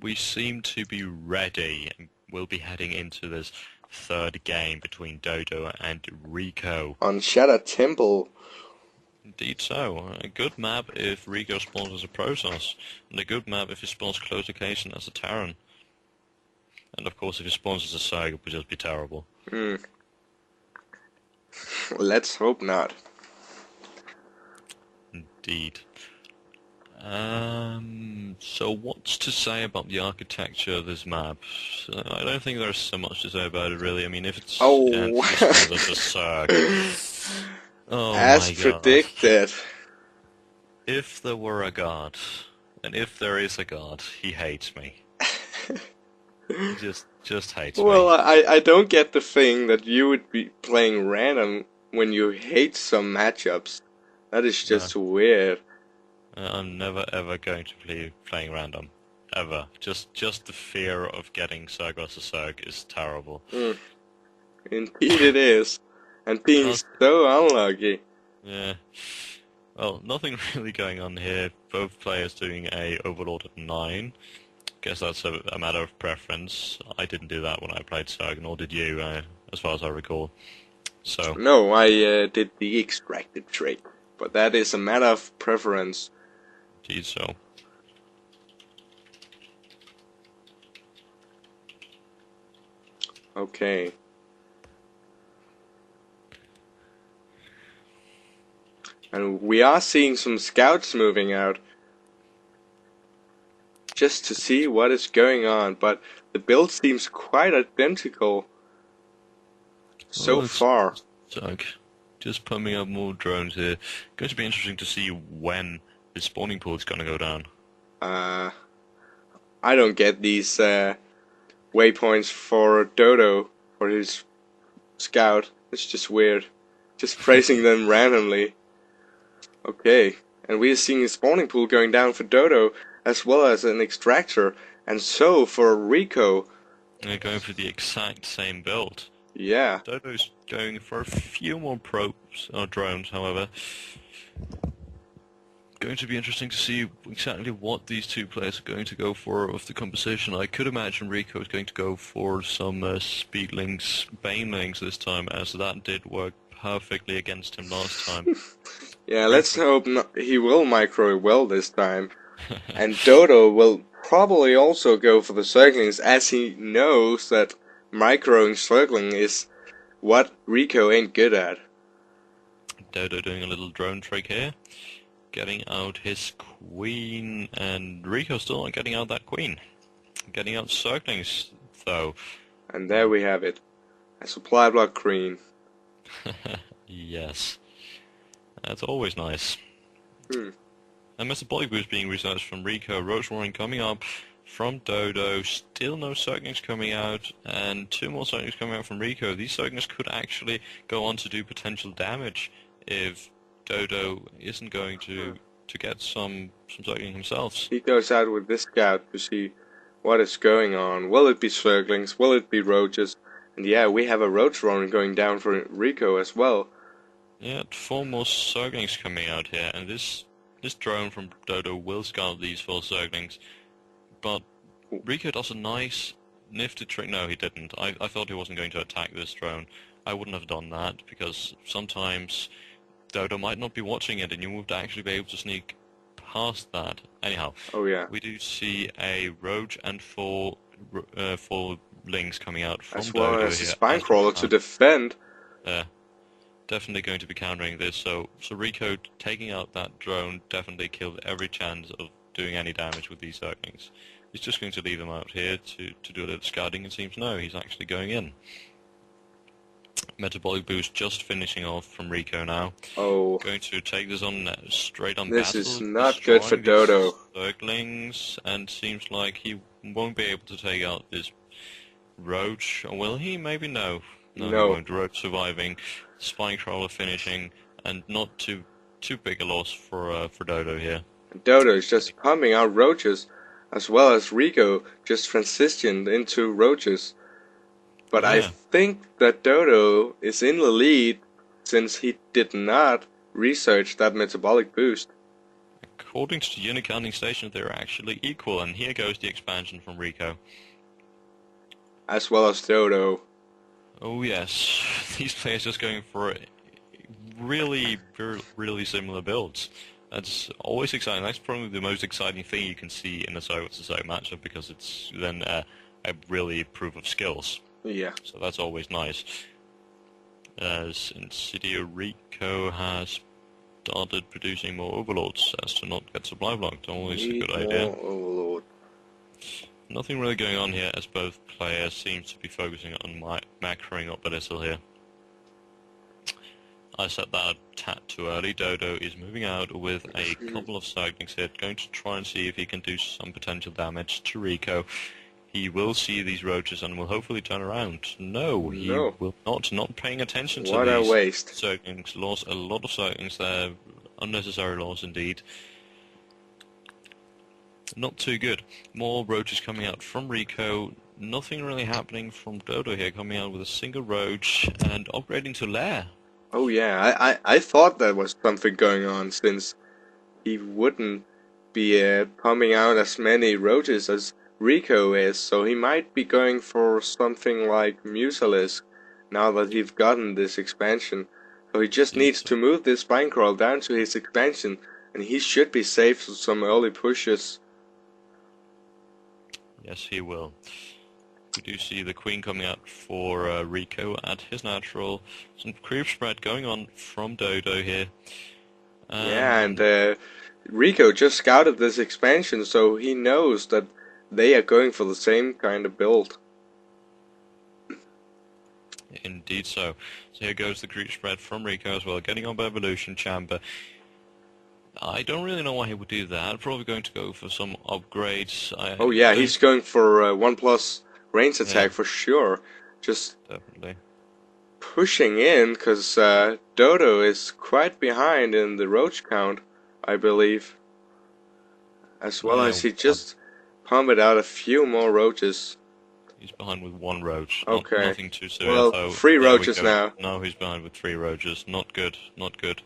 we seem to be ready, and we'll be heading into this third game between Dodo and Ricoo. On Shattered Temple. Indeed so. A good map if Ricoo spawns as a Protoss, and a good map if he spawns close location as a Terran. And of course if he spawns as a Zerg, it would just be terrible. Let's hope not. Indeed. So what's to say about the architecture of this map? I don't think there's so much to say about it really. I mean, if it's as a Zerg. Oh As my god. predicted. If there were a god, and if there is a god, he hates me. He just hates me. Well, I don't get the thing that you would be playing random when you hate some matchups. That is just weird. I'm never ever going to be playing random. Ever. Just the fear of getting Zerg versus Zerg is terrible. Indeed it is. And being so unlucky. Yeah. Well, nothing really going on here. Both players doing a Overlord at 9. Guess that's a matter of preference. I didn't do that when I played Zerg, nor did you, as far as I recall. So. No, I did the extracted trait. But that is a matter of preference. Indeed so. Okay. And we are seeing some scouts moving out. Just to see what is going on, but the build seems quite identical so far. Zerg. Just pumping up more drones here. Going to be interesting to see when the spawning pool is going to go down. I don't get these waypoints for Dodo, for his scout. It's just weird. Just placing them randomly. Okay, and we are seeing a spawning pool going down for Dodo, as well as an extractor, and so for Ricoo. They're going for the exact same build. Yeah. Dodo's going for a few more probes or drones, however. Going to be interesting to see exactly what these two players are going to go for of the composition. I could imagine Ricoo is going to go for some speedlings, banelings this time, as that did work perfectly against him last time. Yeah, let's hope he will micro well this time. And Dodo will probably also go for the circlings, as he knows that microing circling is what Ricoo ain't good at. Dodo doing a little drone trick here. Getting out his queen, and Ricoo still not getting out that queen. Getting out circlings, though. And there we have it. A supply block queen. Yes. That's always nice. And Metabolic Boost being researched from Ricoo, Roach Warring coming up from Dodo, still no Circlings coming out, and 2 more Circlings coming out from Ricoo. These Circlings could actually go on to do potential damage if Dodo isn't going to get some Circling himself. He goes out with this scout to see what is going on. Will it be Circlings? Will it be Roaches? And yeah, we have a Roach Warring going down for Ricoo as well. Yeah, 4 more Circlings coming out here, and this drone from Dodo will scout these 4 Circlings. But Ricoo does a nice, nifty trick. No, he didn't. I thought he wasn't going to attack this drone. I wouldn't have done that, because sometimes Dodo might not be watching it, and you would actually be able to sneak past that. Anyhow, we do see a Roach and 4 Lings coming out from as Dodo well as here. a Spinecrawler to defend. Definitely going to be countering this, so Ricoo taking out that drone definitely killed every chance of doing any damage with these Zerglings. He's just going to leave them out here to do a little scouting, and seems no, he's actually going in. Metabolic Boost just finishing off from Ricoo now. Oh. Going to take this on straight on this battle. This is not good for Dodo. Zerglings, and seems like he won't be able to take out this Roach. Or will he? Maybe no. No, he won't. Roach surviving, Spinecrawler finishing, and not too big a loss for Dodo here. Dodo is just pumping out Roaches, as well as Ricoo just transitioned into Roaches. But I think that Dodo is in the lead, since he did not research that Metabolic Boost. according to the unit counting station, they're actually equal, and here goes the expansion from Ricoo. As well as Dodo. Oh yes, these players just going for really similar builds. That's always exciting. That's probably the most exciting thing you can see in a side versus side matchup, because it's then a really proof of skills. Yeah. So that's always nice. As Insidio Ricoo has started producing more overlords as to not get supply blocked. Always a good idea. Overlord. Nothing really going on here, as both players seem to be focusing on macroing up a little here. I set that a tad too early. Dodo is moving out with a couple of Zerglings here, going to try and see if he can do some potential damage to Ricoo. He will see these roaches and will hopefully turn around. No, he will not. Not paying attention to what these a waste. Zerglings. Lost a lot of Zerglings there. Unnecessary loss indeed. Not too good. More roaches coming out from Ricoo. Nothing really happening from Dodo here, coming out with a single roach and upgrading to lair. Oh yeah, I thought there was something going on, since he wouldn't be pumping out as many roaches as Ricoo is, so he might be going for something like Mutalisk now that he's gotten this expansion. So he just needs to move this Spinecrawl down to his expansion, and he should be safe for some early pushes. Yes, he will. We do see the Queen coming out for Ricoo at his natural. Some creep spread going on from Dodo here. Yeah, and Ricoo just scouted this expansion, so he knows that they are going for the same kind of build. Indeed so. So here goes the creep spread from Ricoo as well, getting on by Evolution Chamber. I don't really know why he would do that. Probably going to go for some upgrades. Oh yeah, he's going for 1+ range attack for sure. Just definitely pushing in, because Dodo is quite behind in the roach count, I believe. As well as he just pumped out a few more roaches. He's behind with 1 roach. Okay. Nothing too serious. Well, though. 3 roaches now. No, he's behind with 3 roaches. Not good. Not good.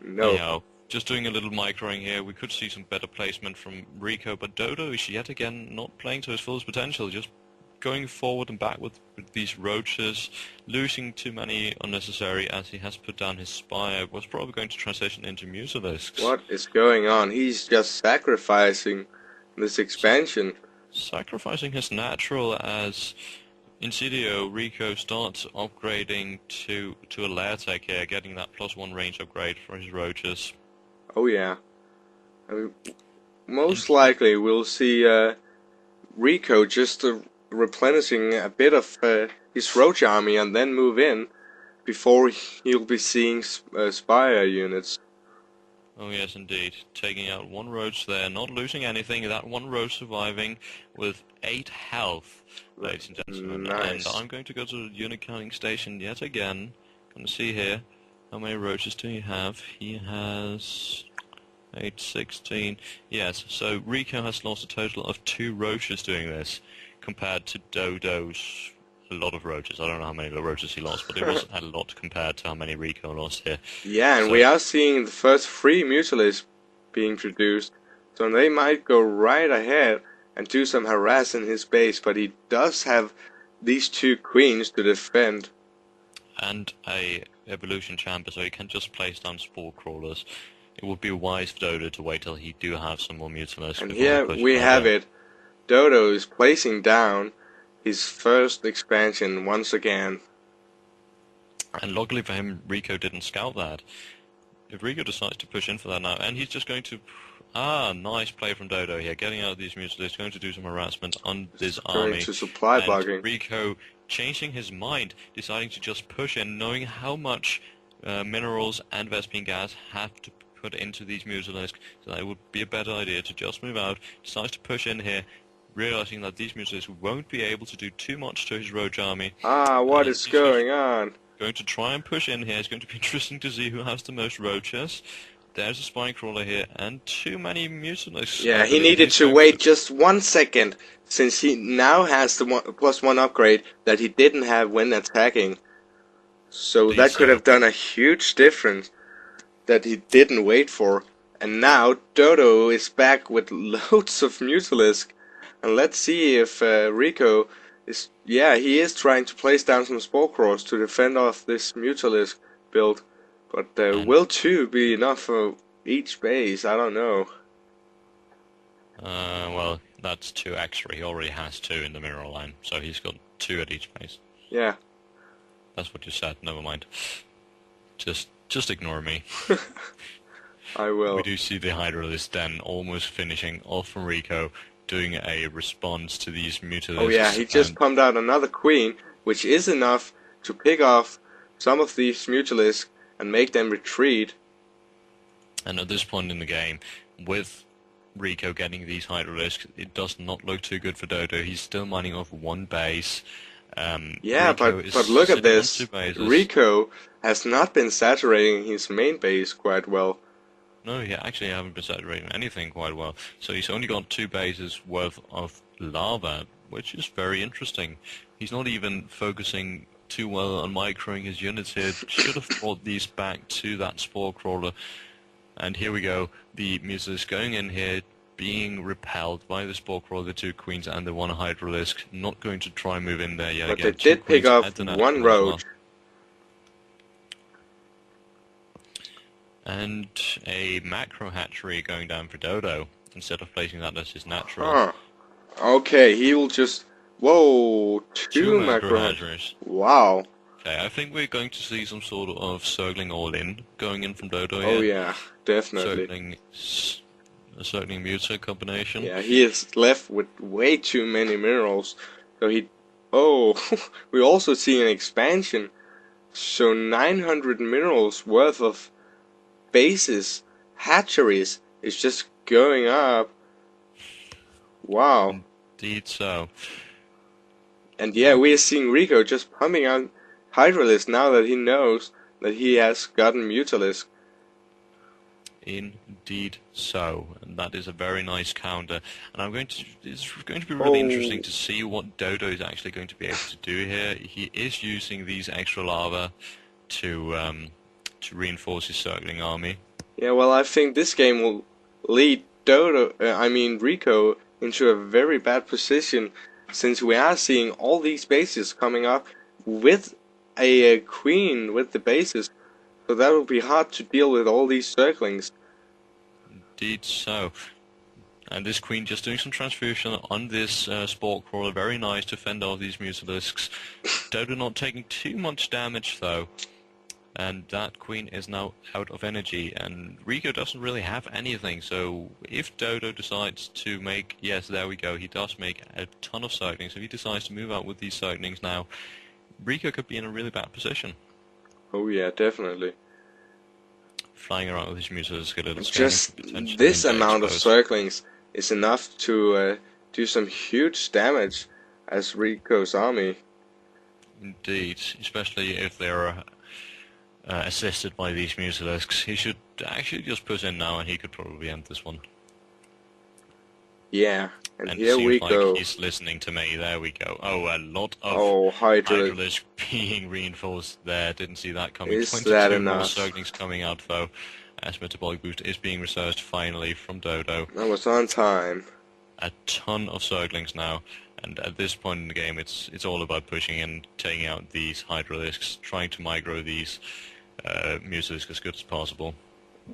No. Anyhow, just doing a little microing here. We could see some better placement from Ricoo, but Dodo is yet again not playing to his fullest potential. Just going forward and back with these roaches, losing too many unnecessary, as he has put down his spire. Was probably going to transition into Mutalisks. What is going on? He's just sacrificing this expansion. Sacrificing his natural, as Insidio Ricoo starts upgrading to a lair tech here, getting that +1 range upgrade for his roaches. Oh yeah. Most likely we'll see Ricoo just replenishing a bit of his roach army and then move in before he'll be seeing spire units. Oh yes, indeed. Taking out 1 roach there, not losing anything. That 1 roach surviving with 8 health, ladies and gentlemen. Nice. And I'm going to go to the unit counting station yet again. Going to see here, how many roaches do you have? He has 8, 16. Yes, so Ricoo has lost a total of 2 roaches doing this, compared to Dodo's a lot of roaches. I don't know how many roaches he lost, but it was a lot compared to how many Ricoo lost here. Yeah, and we are seeing the first 3 Mutalisks being produced, so they might go right ahead and do some harass in his base, but he does have these 2 queens to defend. And a evolution chamber, so he can just place down spore crawlers. It would be wise for Dodo to wait till he do have some more Mutalisk. And here we have it. Dodo is placing down his first expansion once again. And luckily for him, Ricoo didn't scout that. If Ricoo decides to push in for that now, and he's just going to... nice play from Dodo here, getting out of these Mutalisks, going to do some harassment on this army. Going to supply and blocking. Ricoo changing his mind, deciding to just push in, knowing how much minerals and Vespene gas have to put into these Mutalisks, so it would be a better idea to just move out. Decides to push in here, realizing that these Mutalisks won't be able to do too much to his roach army. What is going on? Going to try and push in here. It's going to be interesting to see who has the most roaches. There's a spine crawler here, and too many Mutalisks. Yeah, he needed to wait just 1 second, since he now has the +1 upgrade that he didn't have when attacking. So that could have done a huge difference that he didn't wait for. And now Dodo is back with loads of Mutalisk. And let's see if Ricoo is... Yeah, he is trying to place down some Spore Crawlers to defend off this Mutalisk build. But will 2 be enough for each base? I don't know. Well, that's 2 extra. He already has 2 in the mirror line, so he's got 2 at each base. Yeah. That's what you said, never mind. Just ignore me. I will. We do see the Hydras then almost finishing off from Ricoo, doing a response to these Mutalisks. Oh yeah, he just pumped out another Queen, which is enough to pick off some of these Mutalisks and make them retreat. And at this point in the game, with Ricoo getting these Hydras, it does not look too good for Dodo. He's still mining off 1 base. Yeah, but look at this. Ricoo has not been saturating his main base quite well. No, he actually haven't been saturating anything quite well. So he's only got 2 bases worth of lava, which is very interesting. He's not even focusing too well on microing his units here. Should have brought these back to that Spore Crawler. And here we go. The Mutalisk going in here, being repelled by the Spore Crawler, the 2 Queens and the 1 Hydralisk. Not going to try and move in there yet again. But they did pick off 1 roach. And a macro hatchery going down for Dodo, instead of placing that as his natural. Huh. Okay, he will just... Whoa, 2 macro hatcheries. Wow. Okay, I think we're going to see some sort of circling all-in going in from Dodo here. Oh yeah, definitely. Circling Muta combination. Yeah, he is left with way too many minerals. So he... Oh, we also see an expansion. So 900 minerals worth of bases, hatcheries, is just going up. Wow. Indeed so. And yeah, we are seeing Ricoo just pumping out Hydralisk now that he knows that he has gotten Mutalisk. Indeed so, and that is a very nice counter. And it's going to be really interesting to see what Dodo is actually going to be able to do here. He is using these extra lava to reinforce his circling army. Yeah, well, I think this game will lead Ricoo into a very bad position, since we are seeing all these bases coming up with a queen with the bases. So that will be hard to deal with all these circlings. Indeed so. And this queen just doing some transfusion on this Spore Crawler. Very nice to fend off these Mutalisks. Dodo not taking too much damage though. And that queen is now out of energy. And Ricoo doesn't really have anything. So if Dodo decides to make... Yes, there we go. He does make a ton of circlings. If he decides to move out with these circlings now, Ricoo could be in a really bad position. Oh yeah, definitely. Flying around with his Mutalisk a little. Just this amount of circlings is enough to do some huge damage as Ricoo's army. Indeed, especially if they're assisted by these Mutalisks. He should actually just push in now and he could probably end this one. Yeah, and here we go. Like he's listening to me. There we go. Oh, a lot of Hydras being reinforced there. Didn't see that coming. Is that 22 enough? more circlings coming out though, as Metabolic Boost is being researched finally from Dodo. That was on time. A ton of circlings now, and at this point in the game, it's all about pushing and taking out these Hydralisks, trying to micro these Mutalisks as good as possible.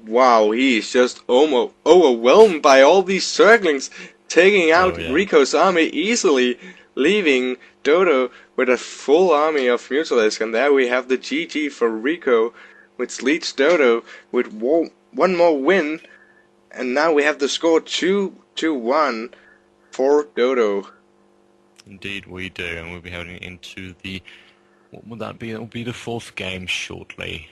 Wow, he is just almost overwhelmed by all these circlings, taking out Ricoo's army easily, leaving Dodo with a full army of Mutalisk. And there we have the GG for Ricoo, which leads Dodo with one more win. And now we have the score 2-1 for Dodo. Indeed we do, and we'll be heading into the... What would that be? It will be the 4th game shortly.